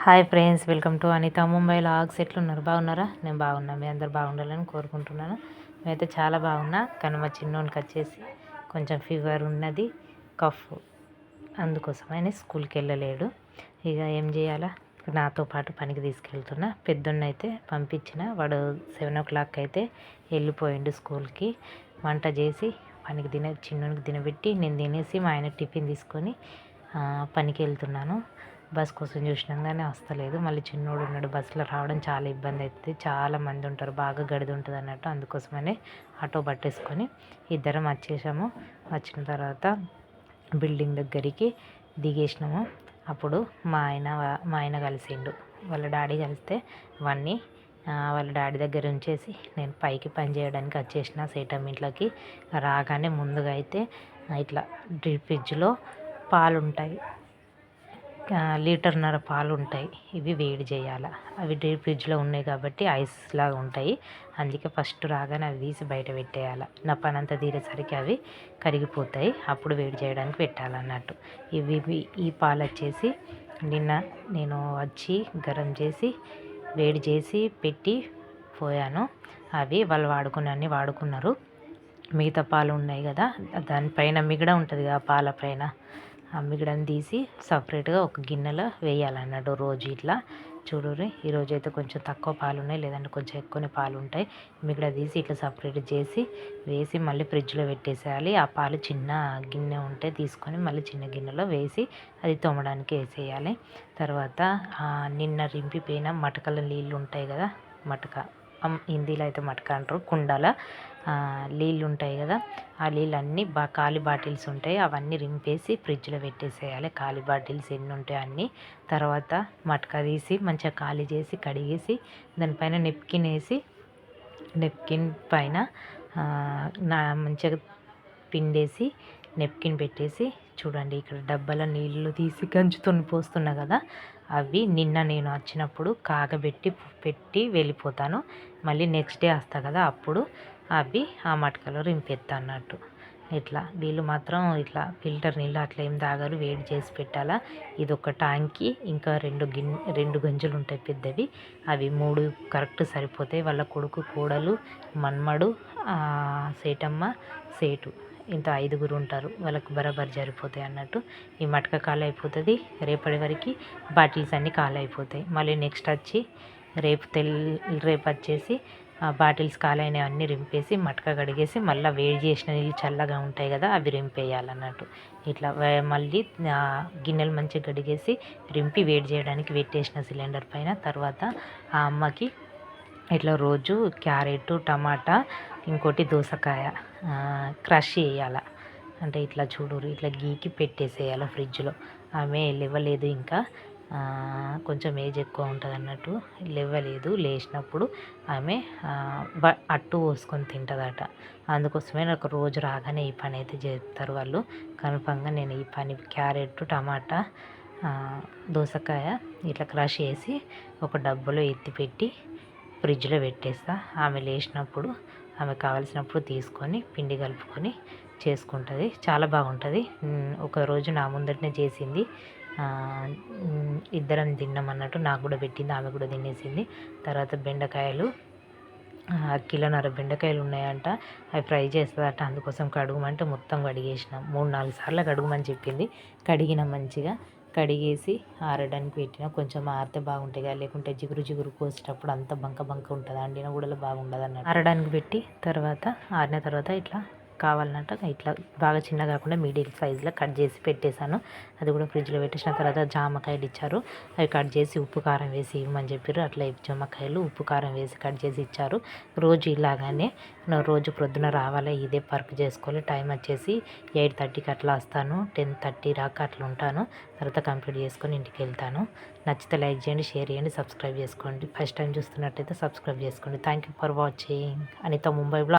Hi friends, welcome to Anita Mumbai logs. ఎట్లున్నారు? బాగున్నారా? నేను బాగున్నా. మీ అందరు బాగుండాలని కోరుకుంటున్నాను. నేనైతే చాలా బాగున్నా. కానీ మా చిన్నోనికి వచ్చేసి కొంచెం ఫీవర్ ఉన్నది, కఫ్, అందుకోసమని స్కూల్కి వెళ్ళలేడు. ఇక ఏం చేయాలా, నాతో పాటు పనికి తీసుకెళ్తున్నా. పెద్దోన్నైతే పంపించిన, వాడు 7 o'clock అయితే వెళ్ళిపోయిండు స్కూల్కి. వంట చేసి పనికి చిన్నోనికి తినబెట్టి నేను తినేసి మా ఆయన టిఫిన్ తీసుకొని పనికి వెళ్తున్నాను. బస్ కోసం చూసినాం కానీ వస్తలేదు. మళ్ళీ చిన్నోడు ఉన్నాడు, బస్సులో రావడం చాలా ఇబ్బంది అవుతుంది. చాలా మంది ఉంటారు, బాగా గడిది ఉంటుంది అన్నట్టు. అందుకోసమనే ఆటో పట్టేసుకొని ఇద్దరం వచ్చేసాము. వచ్చిన తర్వాత బిల్డింగ్ దగ్గరికి దిగేసినాము. అప్పుడు మా ఆయన కలిసిండు. వాళ్ళ డాడీ కలిస్తే వాడిని వాళ్ళ డాడీ దగ్గర ఉంచేసి నేను పైకి పని చేయడానికి వచ్చేసిన సేటమ్ ఇంట్లోకి. రాగానే ముందుగా అయితే ఇట్లా డీప్ ఫ్రిడ్జ్లో పాలు ఉంటాయి, 1.5 లీటర్ పాలు ఉంటాయి. ఇవి వేడి చేయాలి. అవి డీప్ ఫ్రిడ్జ్లో ఉన్నాయి కాబట్టి ఐస్ లాగా ఉంటాయి. అందుకే ఫస్ట్ రాగానే అవి తీసి బయట పెట్టేయాలి. నా పని అంతా తీరేసరికి అవి కరిగిపోతాయి. అప్పుడు వేడి చేయడానికి పెట్టాలన్నట్టు. ఈ పాలు వచ్చేసి నిన్న నేను వచ్చి గరం చేసి వేడి చేసి పెట్టి పోయాను. అవి వాళ్ళు అన్నీ వాడుకున్నారు. మిగతా పాలు ఉన్నాయి కదా, దానిపైన మిగడ ఉంటుంది కదా, పాల పైన ఆ మిగడని తీసి సపరేట్గా ఒక గిన్నెలో వేయాలన్నట్టు. రోజు ఇట్లా చూడుర్రి, ఈరోజు అయితే కొంచెం తక్కువ పాలు ఉన్నాయి, లేదంటే కొంచెం ఎక్కువనే పాలు ఉంటాయి. మిగడ తీసి ఇట్లా సపరేట్ చేసి వేసి మళ్ళీ ఫ్రిడ్జ్లో పెట్టేసేయాలి. ఆ పాలు చిన్న గిన్నె ఉంటే తీసుకొని మళ్ళీ చిన్న గిన్నెలో వేసి అది తోమడానికి వేసేయాలి. తర్వాత నిన్న రింపిపోయిన మటకల నీళ్ళు ఉంటాయి కదా, మటక హిందీలో అయితే మటక అంటారు, కుండల నీళ్ళు ఉంటాయి కదా, ఆ నీళ్ళన్నీ ఖాళీ బాటిల్స్ ఉంటాయి, అవన్నీ రింపేసి ఫ్రిడ్జ్లో పెట్టేసేయాలి. ఖాళీ బాటిల్స్ ఎన్ని ఉంటాయి అన్నీ. తర్వాత మటక తీసి మంచిగా ఖాళీ చేసి కడిగేసి దానిపైన నెప్కిన్ వేసి, నెప్కిన్ పైన మంచిగా పిండేసి నెప్కిన్ పెట్టేసి, చూడండి ఇక్కడ డబ్బాల నీళ్ళు తీసి గంజుతో పోస్తున్నా కదా, అవి నిన్న నేను వచ్చినప్పుడు పెట్టి వెళ్ళిపోతాను. మళ్ళీ నెక్స్ట్ డే వస్తా కదా, అప్పుడు అవి ఆ మటకలో రింపేస్తా అన్నట్టు. ఇట్లా వీళ్ళు మాత్రం ఇట్లా ఫిల్టర్ నీళ్ళు అట్లా ఏం తాగరు, వేడి చేసి పెట్టాలా. ఇది ఒక ట్యాంకి, ఇంకా 2 గంజులు ఉంటాయి పెద్దవి, అవి 3 కరెక్ట్ సరిపోతాయి. వాళ్ళ కొడుకు, కోడలు, మన్మడు, సేటమ్మ, సేటు, ఇంత 5గురు ఉంటారు. వాళ్ళకు బరాబర్ సరిపోతాయి అన్నట్టు. ఈ మటక ఖాళీ అయిపోతుంది. రేపటి వరకు బాటిల్స్ అన్నీ ఖాళీ అయిపోతాయి. మళ్ళీ నెక్స్ట్ వచ్చి రేపు వచ్చేసి బాటిల్స్ ఖాళీ అయినవన్నీ రింపేసి మటక కడిగేసి మళ్ళీ వేడి చేసిన నీళ్ళు చల్లగా ఉంటాయి కదా, అవి రింపేయాలన్నట్టు. ఇట్లా మళ్ళీ గిన్నెలు మంచిగా కడిగేసి రింపి వేడి చేయడానికి పెట్టేసిన సిలిండర్ పైన. తర్వాత ఆ అమ్మకి ఇట్లా రోజు క్యారెట్, టమాటా, ఇంకోటి దోసకాయ క్రష్ చేయాలి. అంటే ఇట్లా చూడురు, ఇట్లా గీకి పెట్టేసేయాలి ఫ్రిడ్జ్లో. ఆమె లేవలేదు ఇంకా, కొంచెం ఏజ్ ఎక్కువ ఉంటుంది అన్నట్టు, లేవలేదు. లేచినప్పుడు ఆమె అట్టు పోసుకొని తింటుందట. అందుకోసమే నాకు రోజు రాగానే ఈ పని అయితే చేస్తారు వాళ్ళు. కన్ఫామ్గా నేను ఈ పని క్యారెట్, టమాటా, దోసకాయ ఇట్లా క్రష్ చేసి ఒక డబ్బాలో ఎత్తిపెట్టి ఫ్రిడ్జ్లో పెట్టేస్తా. ఆమె లేచినప్పుడు ఆమె కావాల్సినప్పుడు తీసుకొని పిండి కలుపుకొని చేసుకుంటుంది. చాలా బాగుంటుంది. ఒకరోజు నా ముందటనే చేసింది, ఇద్దరం తిన్నాం అన్నట్టు. నాకు కూడా పెట్టింది, ఆమె కూడా తినేసింది. తర్వాత బెండకాయలు, 1.5 కిలో బెండకాయలు ఉన్నాయంట, అవి ఫ్రై చేస్తుందట. అందుకోసం కడుగుమంటే మొత్తం కడిగేసిన. 3-4 సార్లు కడుగుమని చెప్పింది. కడిగిన మంచిగా కడిగేసి ఆరడానికి పెట్టిన. కొంచెం ఆరితే బాగుంటాయి కదా, లేకుంటే జిగురు కోసేటప్పుడు అంత బంక ఉంటుంది, అండిన కూడా బాగుండదు అన్నట్టు. ఆరడానికి పెట్టి తర్వాత ఆరిన తర్వాత ఇట్లా కావాలన్నట్టు ఇట్లా బాగా చిన్న కాకుండా మీడియం సైజులో కట్ చేసి పెట్టేశాను. అది కూడా ఫ్రిడ్జ్లో పెట్టేసిన. తర్వాత జామకాయలు ఇచ్చారు, అవి కట్ చేసి ఉప్పు కారం వేసి ఇవ్వమని చెప్పారు. అట్లా జామకాయలు ఉప్పు కారం వేసి కట్ చేసి ఇచ్చారు. రోజు ఇలాగానే రోజు ప్రొద్దున రావాలి, ఇదే వర్క్ చేసుకోవాలి. టైం వచ్చేసి 8:30కి అట్లా వస్తాను, 10:30 దాకా అట్లా ఉంటాను. తర్వాత కంప్లీట్ చేసుకొని ఇంటికి వెళ్తాను. నచ్చితే లైక్ చేయండి, షేర్ చేయండి, సబ్స్క్రైబ్ చేసుకోండి. ఫస్ట్ టైం చూస్తున్నట్టయితే సబ్స్క్రైబ్ చేసుకోండి. Thank you for watching. Anita Mumbai blog.